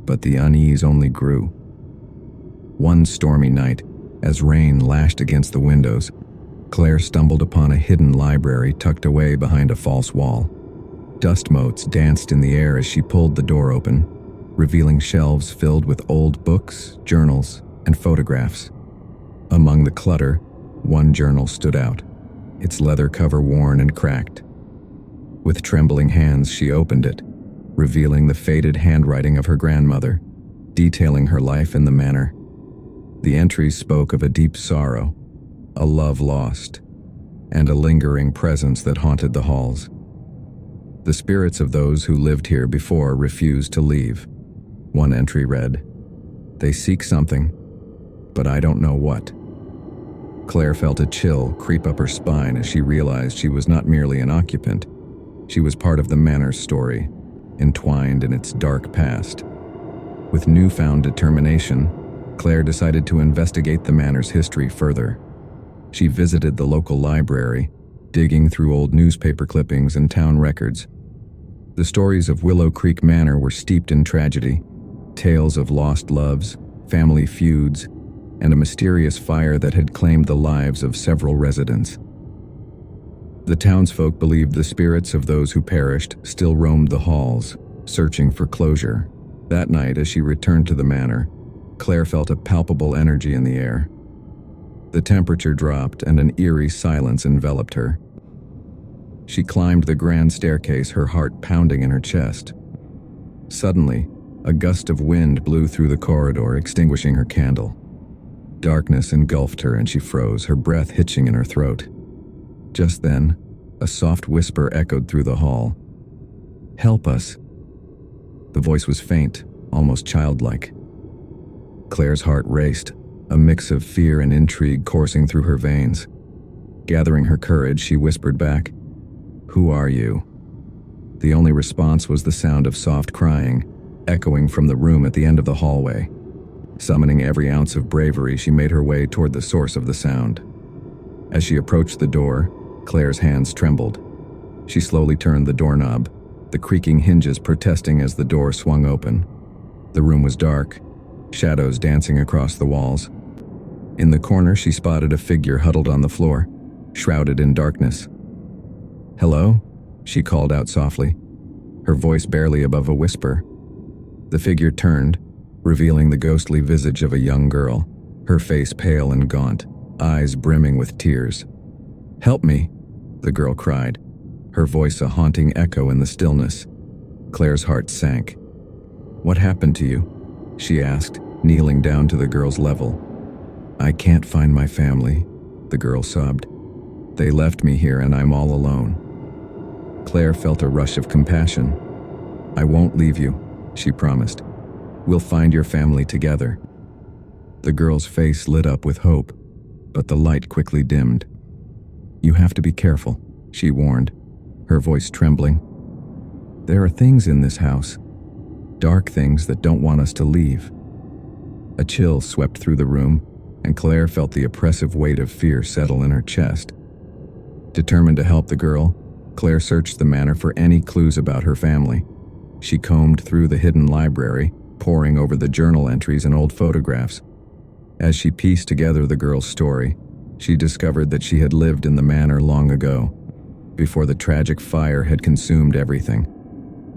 but the unease only grew. One stormy night, as rain lashed against the windows, Claire stumbled upon a hidden library tucked away behind a false wall. Dust motes danced in the air as she pulled the door open, revealing shelves filled with old books, journals, and photographs. Among the clutter, one journal stood out, its leather cover worn and cracked. With trembling hands, she opened it, revealing the faded handwriting of her grandmother, detailing her life in the manor. The entries spoke of a deep sorrow, a love lost, and a lingering presence that haunted the halls. The spirits of those who lived here before refused to leave. One entry read, "They seek something, but I don't know what." Claire felt a chill creep up her spine as she realized she was not merely an occupant. She was part of the manor's story, entwined in its dark past. With newfound determination, Claire decided to investigate the manor's history further. She visited the local library, digging through old newspaper clippings and town records. The stories of Willow Creek Manor were steeped in tragedy, tales of lost loves, family feuds, and a mysterious fire that had claimed the lives of several residents. The townsfolk believed the spirits of those who perished still roamed the halls, searching for closure. That night, as she returned to the manor, Claire felt a palpable energy in the air. The temperature dropped and an eerie silence enveloped her. She climbed the grand staircase, her heart pounding in her chest. Suddenly, a gust of wind blew through the corridor, extinguishing her candle. Darkness engulfed her and she froze, her breath hitching in her throat. Just then, a soft whisper echoed through the hall. "Help us." The voice was faint, almost childlike. Claire's heart raced, a mix of fear and intrigue coursing through her veins. Gathering her courage, she whispered back, "Who are you?" The only response was the sound of soft crying, echoing from the room at the end of the hallway. Summoning every ounce of bravery, she made her way toward the source of the sound. As she approached the door, Claire's hands trembled. She slowly turned the doorknob, the creaking hinges protesting as the door swung open. The room was dark, shadows dancing across the walls. In the corner, she spotted a figure huddled on the floor, shrouded in darkness. "Hello?" she called out softly, her voice barely above a whisper. The figure turned, revealing the ghostly visage of a young girl, her face pale and gaunt, eyes brimming with tears. "Help me," the girl cried, her voice a haunting echo in the stillness. Claire's heart sank. "What happened to you?" she asked, kneeling down to the girl's level. "I can't find my family," the girl sobbed. "They left me here and I'm all alone." Claire felt a rush of compassion. "I won't leave you," she promised. "We'll find your family together." The girl's face lit up with hope, but the light quickly dimmed. "You have to be careful," she warned, her voice trembling. "There are things in this house, dark things that don't want us to leave." A chill swept through the room, and Claire felt the oppressive weight of fear settle in her chest. Determined to help the girl, Claire searched the manor for any clues about her family. She combed through the hidden library, poring over the journal entries and old photographs. As she pieced together the girl's story, She discovered that she had lived in the manor long ago, before the tragic fire had consumed everything.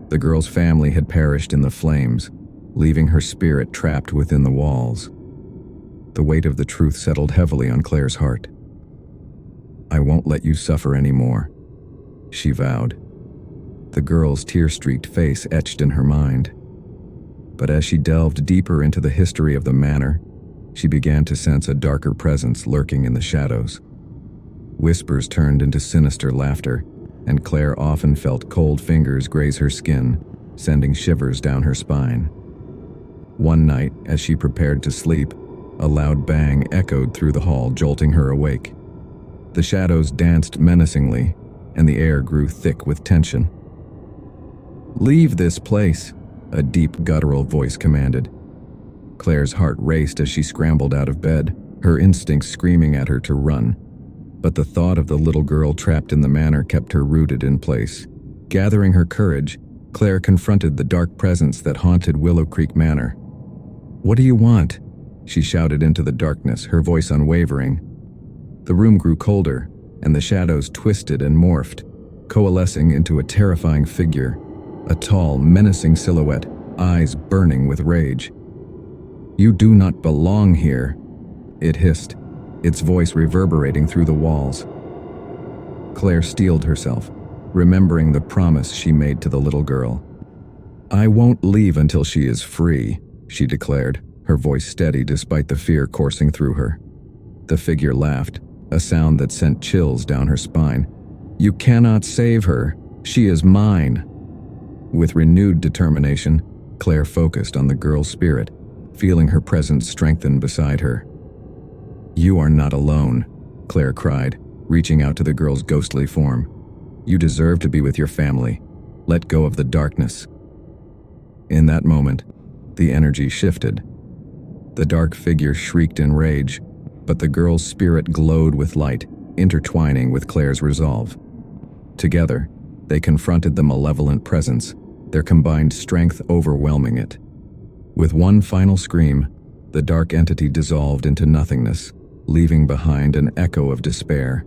The girl's family had perished in the flames, leaving her spirit trapped within the walls. The weight of the truth settled heavily on Claire's heart. "I won't let you suffer anymore," she vowed. The girl's tear-streaked face etched in her mind. But as she delved deeper into the history of the manor, she began to sense a darker presence lurking in the shadows. Whispers turned into sinister laughter, and Claire often felt cold fingers graze her skin, sending shivers down her spine. One night, as she prepared to sleep, a loud bang echoed through the hall, jolting her awake. The shadows danced menacingly, and the air grew thick with tension. "Leave this place," a deep, guttural voice commanded. Claire's heart raced as she scrambled out of bed, her instincts screaming at her to run. But the thought of the little girl trapped in the manor kept her rooted in place. Gathering her courage, Claire confronted the dark presence that haunted Willow Creek Manor. "What do you want?" she shouted into the darkness, her voice unwavering. The room grew colder, and the shadows twisted and morphed, coalescing into a terrifying figure, a tall, menacing silhouette, eyes burning with rage. "You do not belong here," it hissed, its voice reverberating through the walls. Claire steeled herself, remembering the promise she made to the little girl. "I won't leave until she is free," she declared, her voice steady despite the fear coursing through her. The figure laughed, a sound that sent chills down her spine. "You cannot save her. She is mine." With renewed determination, Claire focused on the girl's spirit, feeling her presence strengthen beside her. "You are not alone," Claire cried, reaching out to the girl's ghostly form. "You deserve to be with your family. Let go of the darkness." In that moment, the energy shifted. The dark figure shrieked in rage, but the girl's spirit glowed with light, intertwining with Claire's resolve. Together, they confronted the malevolent presence, their combined strength overwhelming it. With one final scream, the dark entity dissolved into nothingness, leaving behind an echo of despair.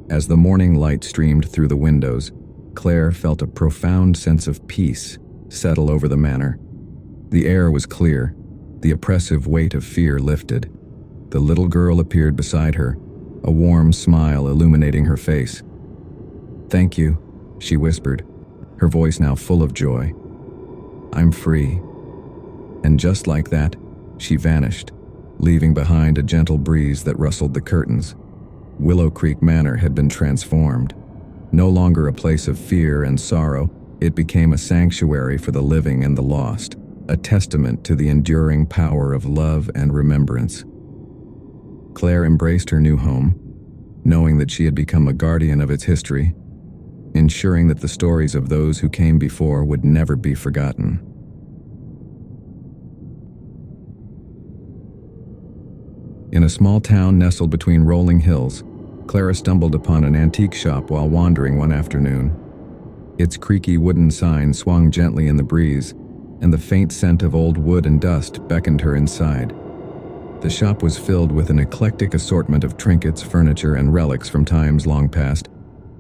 As the morning light streamed through the windows, Claire felt a profound sense of peace settle over the manor. The air was clear, the oppressive weight of fear lifted. The little girl appeared beside her, a warm smile illuminating her face. "Thank you," she whispered, her voice now full of joy. "I'm free." And just like that, she vanished, leaving behind a gentle breeze that rustled the curtains. Willow Creek Manor had been transformed. No longer a place of fear and sorrow, it became a sanctuary for the living and the lost, a testament to the enduring power of love and remembrance. Claire embraced her new home, knowing that she had become a guardian of its history, ensuring that the stories of those who came before would never be forgotten. In a small town nestled between rolling hills, Clara stumbled upon an antique shop while wandering one afternoon. Its creaky wooden sign swung gently in the breeze, and the faint scent of old wood and dust beckoned her inside. The shop was filled with an eclectic assortment of trinkets, furniture, and relics from times long past,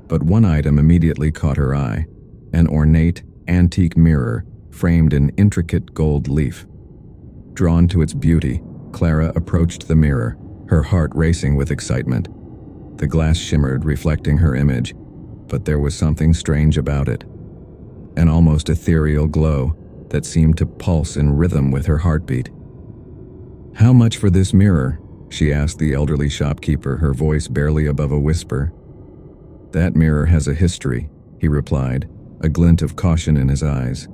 but one item immediately caught her eye, an ornate, antique mirror framed in intricate gold leaf. Drawn to its beauty, Clara approached the mirror, her heart racing with excitement. The glass shimmered, reflecting her image, but there was something strange about it. An almost ethereal glow that seemed to pulse in rhythm with her heartbeat. "How much for this mirror?" she asked the elderly shopkeeper, her voice barely above a whisper. "That mirror has a history," he replied, a glint of caution in his eyes.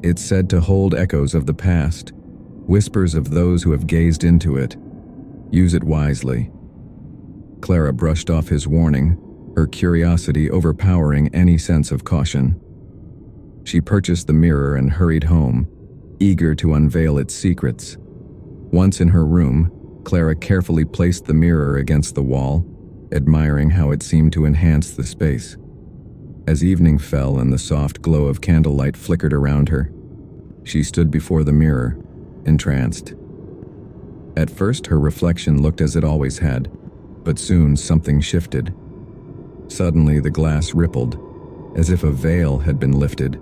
"It's said to hold echoes of the past, whispers of those who have gazed into it. Use it wisely." Clara brushed off his warning, her curiosity overpowering any sense of caution. She purchased the mirror and hurried home, eager to unveil its secrets. Once in her room, Clara carefully placed the mirror against the wall, admiring how it seemed to enhance the space. As evening fell and the soft glow of candlelight flickered around her, she stood before the mirror, entranced. At first, her reflection looked as it always had, But soon something shifted. Suddenly the glass rippled, as if a veil had been lifted.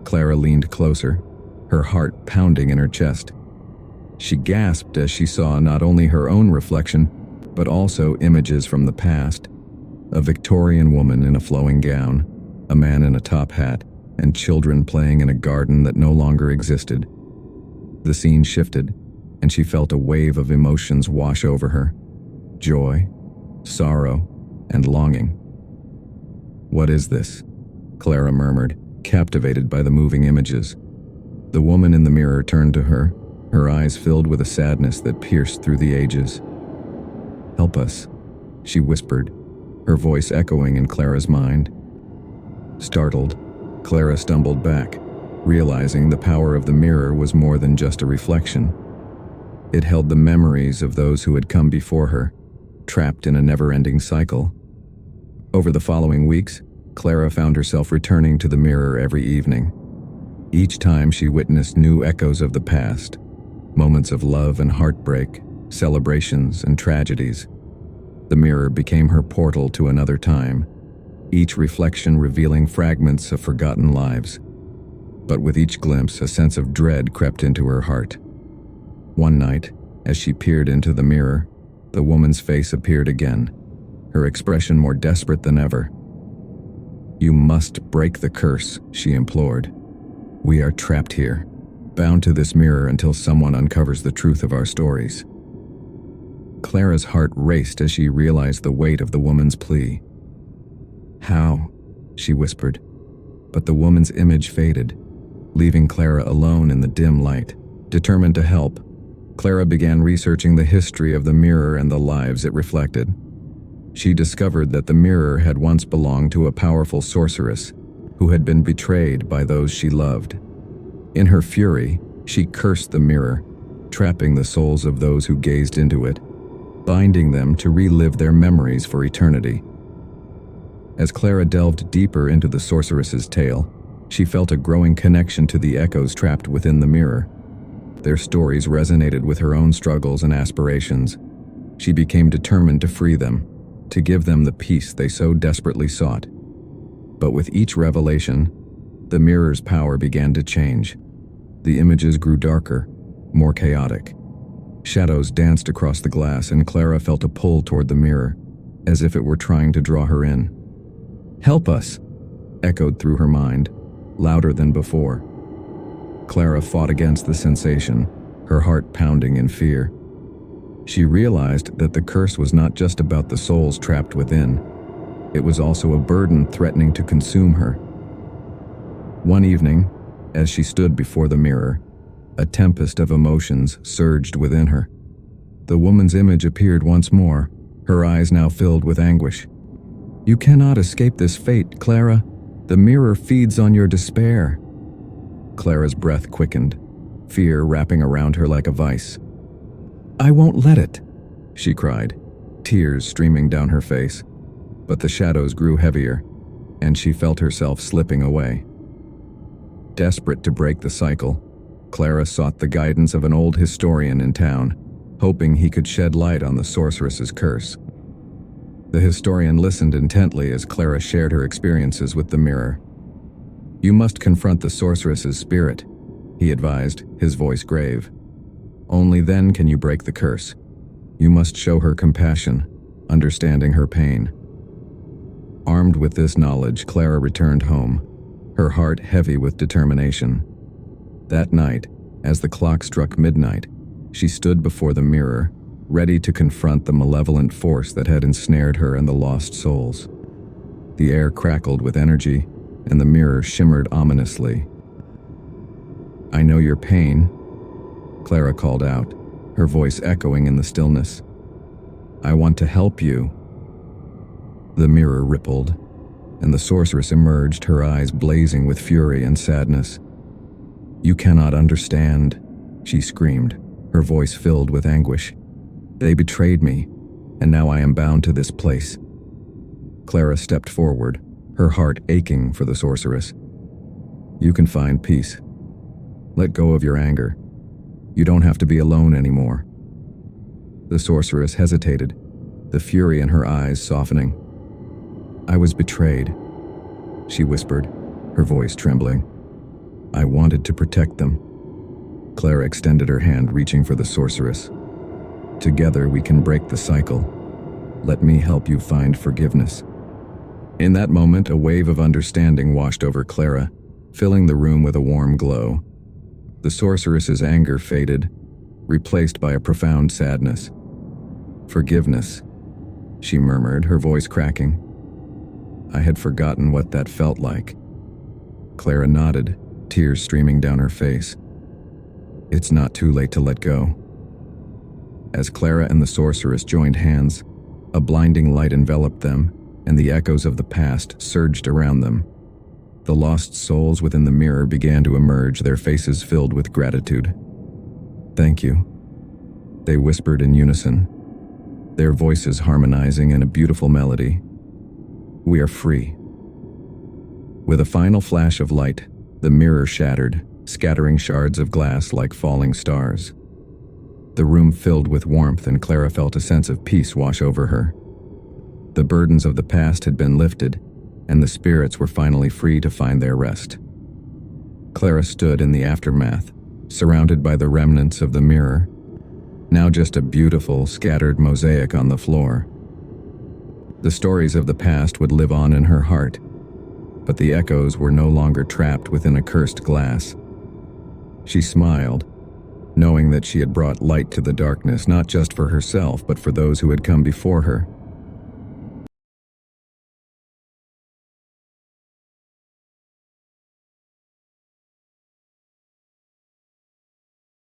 Clara leaned closer, her heart pounding in her chest. She gasped as she saw not only her own reflection, but also images from the past. A Victorian woman in a flowing gown, a man in a top hat, and children playing in a garden that no longer existed. The scene shifted, and she felt a wave of emotions wash over her. Joy, sorrow, and longing. "What is this?" Clara murmured, captivated by the moving images. The woman in the mirror turned to her, her eyes filled with a sadness that pierced through the ages. "Help us," she whispered, her voice echoing in Clara's mind. Startled, Clara stumbled back, realizing the power of the mirror was more than just a reflection. It held the memories of those who had come before her, trapped in a never-ending cycle. Over the following weeks, Clara found herself returning to the mirror every evening. Each time she witnessed new echoes of the past, moments of love and heartbreak, celebrations and tragedies. The mirror became her portal to another time, each reflection revealing fragments of forgotten lives. But with each glimpse, a sense of dread crept into her heart. One night, as she peered into the mirror, the woman's face appeared again, her expression more desperate than ever. "You must break the curse," she implored. "We are trapped here, bound to this mirror until someone uncovers the truth of our stories." Clara's heart raced as she realized the weight of the woman's plea. "How?" she whispered, but the woman's image faded, leaving Clara alone in the dim light. Determined to help, Clara began researching the history of the mirror and the lives it reflected. She discovered that the mirror had once belonged to a powerful sorceress who had been betrayed by those she loved. In her fury, she cursed the mirror, trapping the souls of those who gazed into it, binding them to relive their memories for eternity. As Clara delved deeper into the sorceress's tale, she felt a growing connection to the echoes trapped within the mirror. Their stories resonated with her own struggles and aspirations. She became determined to free them, to give them the peace they so desperately sought. But with each revelation, the mirror's power began to change. The images grew darker, more chaotic. Shadows danced across the glass, and Clara felt a pull toward the mirror, as if it were trying to draw her in. "Help us!" echoed through her mind, louder than before. Clara fought against the sensation, her heart pounding in fear. She realized that the curse was not just about the souls trapped within. It was also a burden threatening to consume her. One evening, as she stood before the mirror, a tempest of emotions surged within her. The woman's image appeared once more, her eyes now filled with anguish. "You cannot escape this fate, Clara. The mirror feeds on your despair." Clara's breath quickened, fear wrapping around her like a vice. "I won't let it," she cried, tears streaming down her face. But the shadows grew heavier, and she felt herself slipping away. Desperate to break the cycle, Clara sought the guidance of an old historian in town, hoping he could shed light on the sorceress's curse. The historian listened intently as Clara shared her experiences with the mirror. "You must confront the sorceress's spirit," he advised, his voice grave. "Only then can you break the curse. You must show her compassion, understanding her pain." Armed with this knowledge, Clara returned home, her heart heavy with determination. That night, as the clock struck midnight, she stood before the mirror, ready to confront the malevolent force that had ensnared her and the lost souls. The air crackled with energy, and the mirror shimmered ominously. "I know your pain," Clara called out, her voice echoing in the stillness. "I want to help you." The mirror rippled, and the sorceress emerged, her eyes blazing with fury and sadness. "You cannot understand," she screamed, her voice filled with anguish. "They betrayed me, and now I am bound to this place." Clara stepped forward, her heart aching for the sorceress. "You can find peace. Let go of your anger. You don't have to be alone anymore." The sorceress hesitated, the fury in her eyes softening. "I was betrayed," she whispered, her voice trembling. "I wanted to protect them." Clara extended her hand, reaching for the sorceress. "Together we can break the cycle. Let me help you find forgiveness." In that moment, a wave of understanding washed over Clara, filling the room with a warm glow. The sorceress's anger faded, replaced by a profound sadness. "Forgiveness," she murmured, her voice cracking. "I had forgotten what that felt like." Clara nodded, tears streaming down her face. "It's not too late to let go." As Clara and the sorceress joined hands, a blinding light enveloped them, and the echoes of the past surged around them. The lost souls within the mirror began to emerge, their faces filled with gratitude. "Thank you," they whispered in unison, their voices harmonizing in a beautiful melody. "We are free." With a final flash of light, the mirror shattered, scattering shards of glass like falling stars. The room filled with warmth, and Clara felt a sense of peace wash over her. The burdens of the past had been lifted, and the spirits were finally free to find their rest. Clara stood in the aftermath, surrounded by the remnants of the mirror, now just a beautiful, scattered mosaic on the floor. The stories of the past would live on in her heart, but the echoes were no longer trapped within a cursed glass. She smiled, knowing that she had brought light to the darkness, not just for herself, but for those who had come before her.